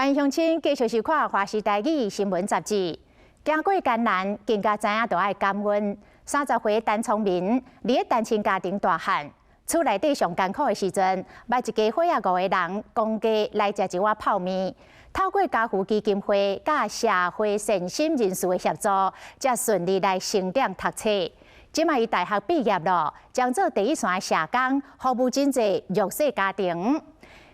欢迎乡亲继续收看《华视台语新闻杂志》。经过艰难，更加知影着爱感恩。30岁陈聪明，伫个单亲家庭大汉，厝内底上艰苦的时阵，捌一家伙仔5个人公家来食一碗泡面。透过家扶基金会甲社会善心人士的协助，才顺利来升点读册。即卖伊大学毕业了，将做第一线的社工，服务真济弱势家庭。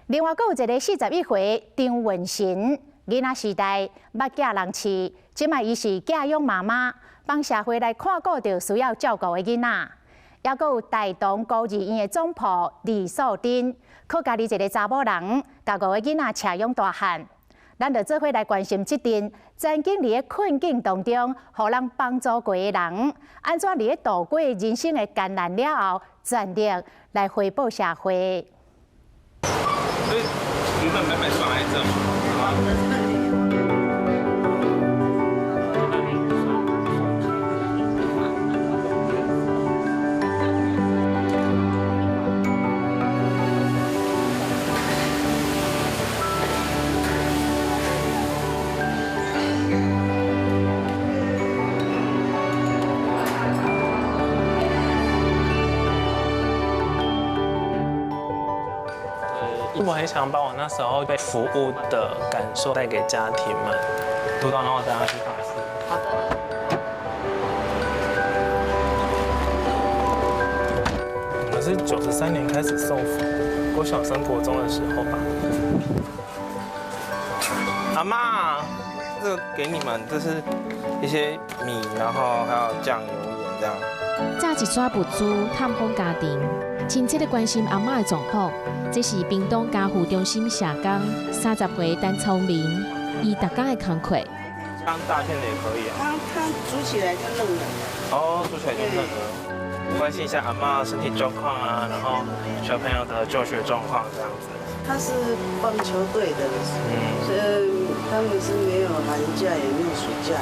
另外，阁有一个41岁张文成，囡仔时代捌寄人饲，即卖伊是寄养妈妈，帮社会来看顾着需要照顾的囡仔。也阁有台东孤儿院的总婆李素珍，靠家己一个查某人，甲5个囡仔饲养大汉。咱就做伙来关心这阵曾经伫个困境当中，互人帮助过的人，安怎伫个度过人生的艰难了后，全力来回报社会。所以原本妹妹是来这吗？我很想把我那时候被服务的感受带给家庭们。读到，然后带他去考试。好的。我们是93年开始送服，我小升国中的时候吧。阿嬷，这个给你们，这是一些米，然后还有酱油、盐这样。炸一撮物资探访家庭，亲切的关心阿嬷的状况。这是屏东家扶中心社工30岁陈聪明，伊逐天的工课。当大片的也可以啊。它煮起来就嫩了。哦，煮起来就嫩了。关心一下阿嬷身体状况啊，然后小朋友的就学状况这样子。他是棒球队的，所以他们是没有寒假也没有暑假，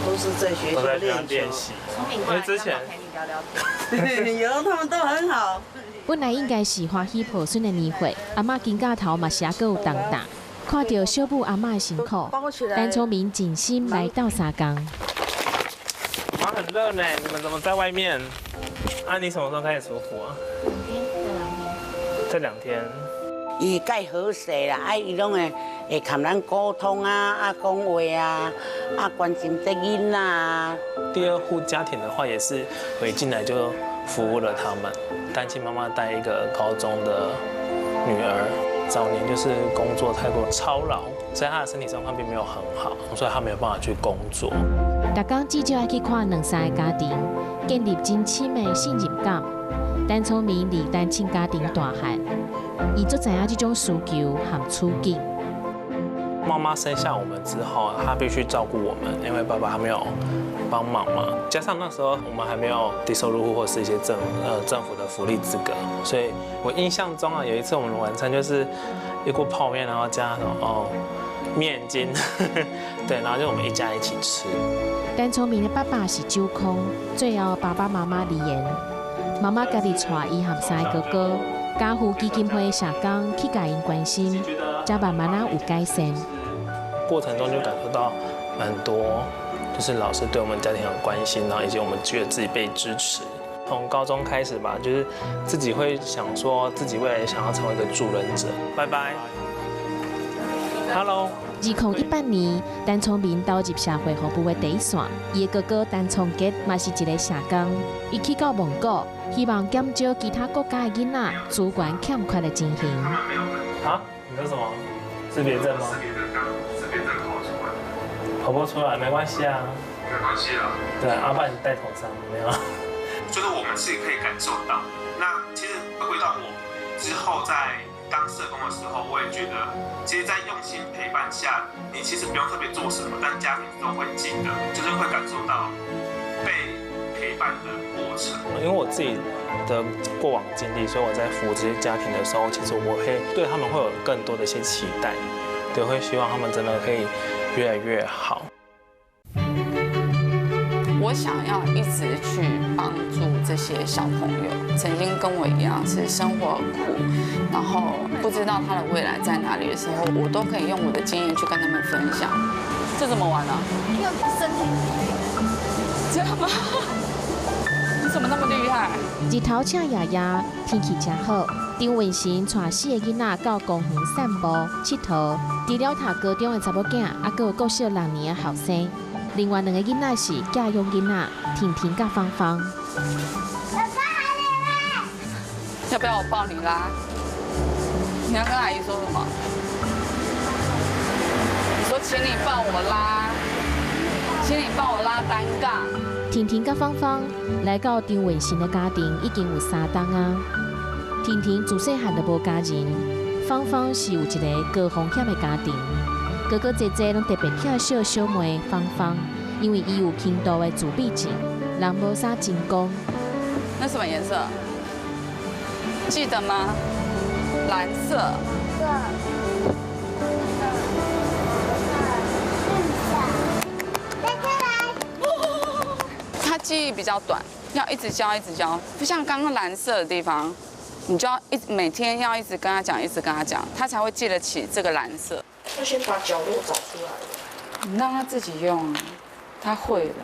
都是在学校练习。因为之前陪你聊聊天，有他们都很好。本来应该是欢喜抱孙的年会，阿嬷肩胛头嘛是还阁有重担，看到小母阿嬷的辛苦，陈聪明尽心来到三工。哇，很热呢，你们怎么在外面？啊，你什么时候开始出府啊？这2天。伊介好势啦，伊拢会跟咱沟通啊，讲话啊，关心这囡仔啊。第2户家庭的话，也是我一进来就服务了他们。单亲妈妈带一个高中的女儿，早年就是工作太过操劳，所以她的身体状况并没有很好，所以她没有办法去工作。逐工至少要去看2-3个家庭，建立真深的信任感。陈聪明伫单亲家庭大汉，伊足知影这种需求和处境。妈妈生下我们之后，她必须照顾我们，因为爸爸还没有帮忙嘛。加上那时候我们还没有低收入户或是一些政府的福利资格，所以我印象中啊，有一次我们的晚餐就是一锅泡面，然后加面筋，对，然后就我们一家一起吃。陈聪明的爸爸是周空，最后爸爸妈妈离异，妈妈家己带伊和3个哥哥，家扶基金会社工去甲因关心，才慢慢有改善。过程中就感受到蛮多，就是老师对我们家庭有关心，然后以及我们觉得自己被支持。从高中开始吧，就是自己会想说自己未来想要成为一个助人者。拜拜 ，Hello。2018年，陈聪明投入社会服务的第一线，伊的哥哥陈聪杰嘛是一个社工，伊去到蒙古，希望减少其他国家的囡仔资源欠缺的情形。啊？你说什么？识别证吗？识别证跑不出来，没关系啊。没关系啊。对，阿爸你戴头上没有？就是我们自己可以感受到。那其实回归到我之后在当社工的时候，我也觉得，其实，在用心陪伴下，你其实不用特别做什么，但家庭都会记得，就是会感受到被陪伴的过程。因为我自己的过往经历，所以我在服务这些家庭的时候，其实我会对他们会有更多的一些期待，对，会希望他们真的可以越来越好。我想要一直去帮助这些小朋友，曾经跟我一样是生活很苦，然后不知道他的未来在哪里的时候，我都可以用我的经验去跟他们分享。这怎么玩啊？用身体。这样吗？你怎么那么厉害？日头请爷爷，天气真好。张文成带4个囡仔到公园散步、佚佗。除了读高中的查某囝，还有国小6年的后生。另外2个囡仔是家用囡仔，婷婷甲芳芳。要不要我抱你拉？你要跟阿姨说什么？你说请你抱我拉，请你帮我拉单杠。婷婷甲芳芳来到张文成的家庭已经有3冬啊。婷婷自细汉就无家人，芳芳是有一个高风险的家庭。哥哥姐姐拢特别疼惜小妹芳芳，因为伊有轻度的自闭症，人无啥真讲。那什么颜色？记得吗？蓝色。他记忆比较短，要一直教，一直教。不像刚刚蓝色的地方，你就要每天要一直跟他讲，一直跟他讲，他才会记得起这个蓝色。要先把角落找出来。你让他自己用啊，他会的。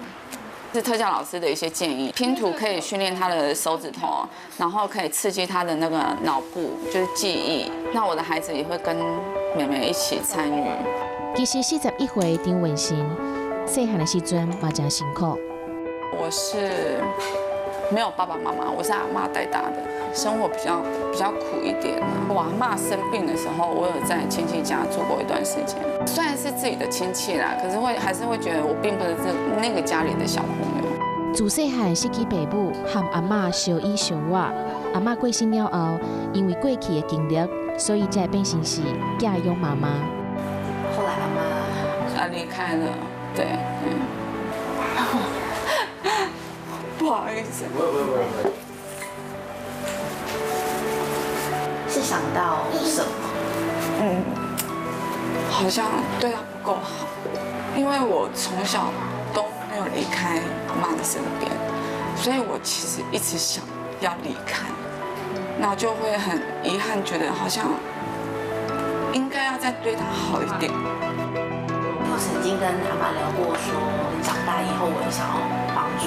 是特教老师的一些建议，拼图可以训练他的手指头，然后可以刺激他的那个脑部，就是记忆。那我的孩子也会跟妹妹一起参与。其实41岁张文成，细汉的时阵嘛真辛苦。我是没有爸爸妈妈，我是阿嬷带大的，生活比较苦一点。我阿嬷生病的时候，我有在亲戚家住过一段时间。虽然是自己的亲戚啦，可是还是会觉得我并不是那个家里的小朋友。自细汉失去爸母，和阿嬷相依相偎。阿嬷过身了后，因为过去的经历，所以才变成是家用妈妈。后来阿妈离开了，对，不好意思。不会。是想到什么？好像对他不够好，因为我从小都没有离开妈的身边，所以我其实一直想要离开，然后就会很遗憾，觉得好像应该要再对他好一点。我曾经跟阿妈聊过说，长大以后我也想要帮助。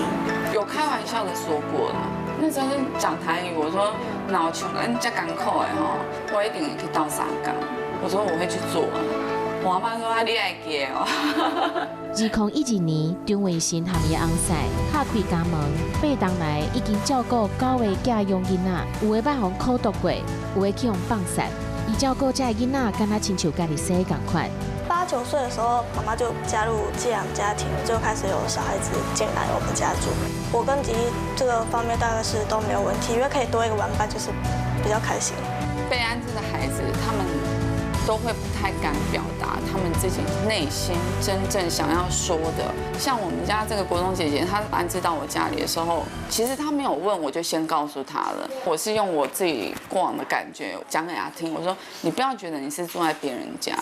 有开玩笑的说过了，那时候是讲台语，我说脑穷人家港口的吼，我一定会去倒沙港。我说我会去做。我阿妈说啊，你爱记哦。2012年，张文成和伊的翁婿敲开家门，8冬来已经照顾9个家用囡仔，有的捌互苦毒过，有的去互放散。伊照顾这个囡仔，敢若亲像家己生的同款。 8、9岁的时候，妈妈就加入寄养家庭，就开始有小孩子进来我们家住。我跟弟弟这个方面大概是都没有问题，因为可以多一个玩伴，就是比较开心。被安置的孩子，他们都会不太敢表达他们自己内心真正想要说的。像我们家这个国中姐姐，她安置到我家里的时候，其实她没有问，我就先告诉她了。我是用我自己过往的感觉讲给她听，我说你不要觉得你是住在别人家。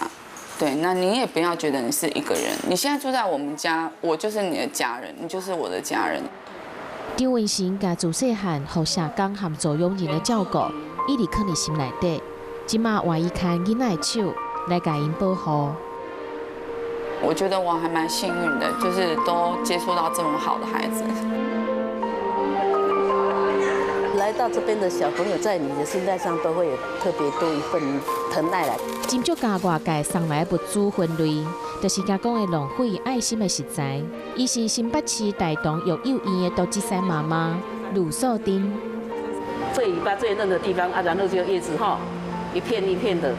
对，那你也不要觉得你是一个人。你现在住在我们家，我就是你的家人，你就是我的家人。张文成家自细汉，互社工和助养人的照顾，一直放在心内底。即马换伊牵囡仔的手，来甲因保护。我觉得我还蛮幸运的，就是都接触到这么好的孩子。 来到这边的小朋友，在你的心态上都会有特别多一份疼爱来。金竹家外界送来的物资分类，就是甲讲的浪费爱心的实在。伊是新北市大同育幼院的独子生妈妈卢素丁。这尾巴最嫩的地方啊，然后就叶子哈，一片一片的，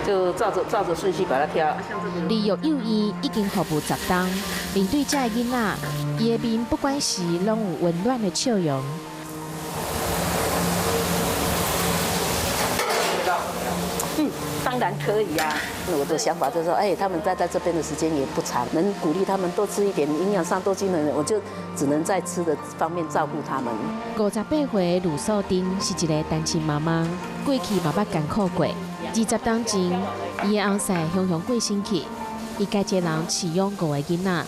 就照着顺序把它挑。离育幼院已经服务10冬，面对这个囡仔，伊的面不管时拢有温暖的笑容。 当然可以啊！我的想法就是说，哎，他们待在这边的时间也不长，能鼓励他们多吃一点，营养上多均衡，我就只能在吃的方面照顾他们。58岁卢素丁是一个单亲妈妈，过去嘛捌艰苦过。20冬前，伊的翁婿雄雄过身去，伊家一人饲养5个囡仔，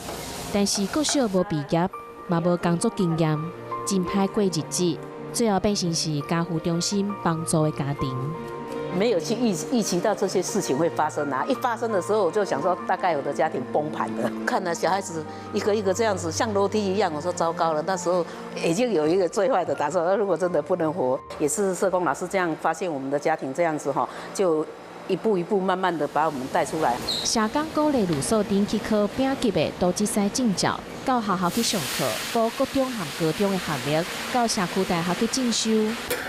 但是国小无毕业，嘛无工作经验，真歹过日子，最后变成是家扶中心帮助的家庭。没有去预期到这些事情会发生啊！一发生的时候，我就想说，大概我的家庭崩盘了。看了小孩子一个一个这样子，像楼梯一样，我说糟糕了。那时候已经有一个最坏的打算，如果真的不能活，也是社工老师这样发现我们的家庭这样子哈，就一步一步慢慢的把我们带出来。社工鼓励卢素丁去考丙级的多职赛证照，到学校去上课，报国中和高中的学历，到社区大学去进修。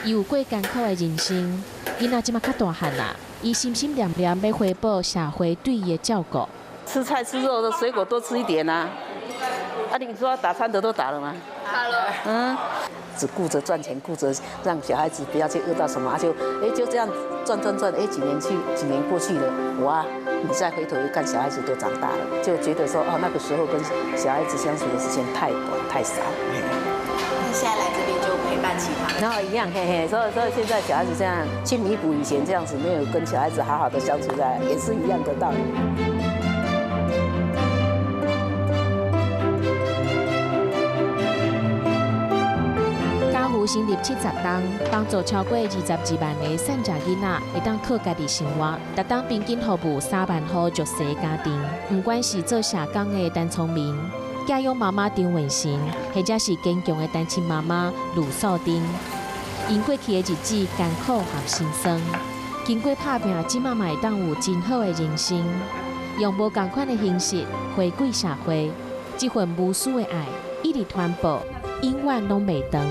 伊有过艰苦的人生，囡仔即马较大汉啦，伊心心念念要回报社会对伊的照顾。吃菜吃肉的水果多吃一点啊！啊，你说打餐的都打了吗？打了。只顾着赚钱，顾着让小孩子不要去饿到什么，就这样赚，几年过去了，哇！你再回头一看，小孩子都长大了，就觉得说，哦，那个时候跟小孩子相处的时间太短太少。那现在来这边就陪伴其他人，然后一样，所以现在小孩子这样去弥补以前这样子没有跟小孩子好好的相处在，也是一样的道理。成立70档，帮助超过22万个善长囡仔会当靠家己生活，每档平均服务3万户弱势家庭。不管是做社工的单聪明、教养妈妈张文成，或者是坚强的单亲妈妈卢素丁，因过去的日子艰苦和心酸，经过打拼，即马嘛会当有真好的人生，用无同款的形式回归社会，这份无私的爱一直传播，永远拢袂长。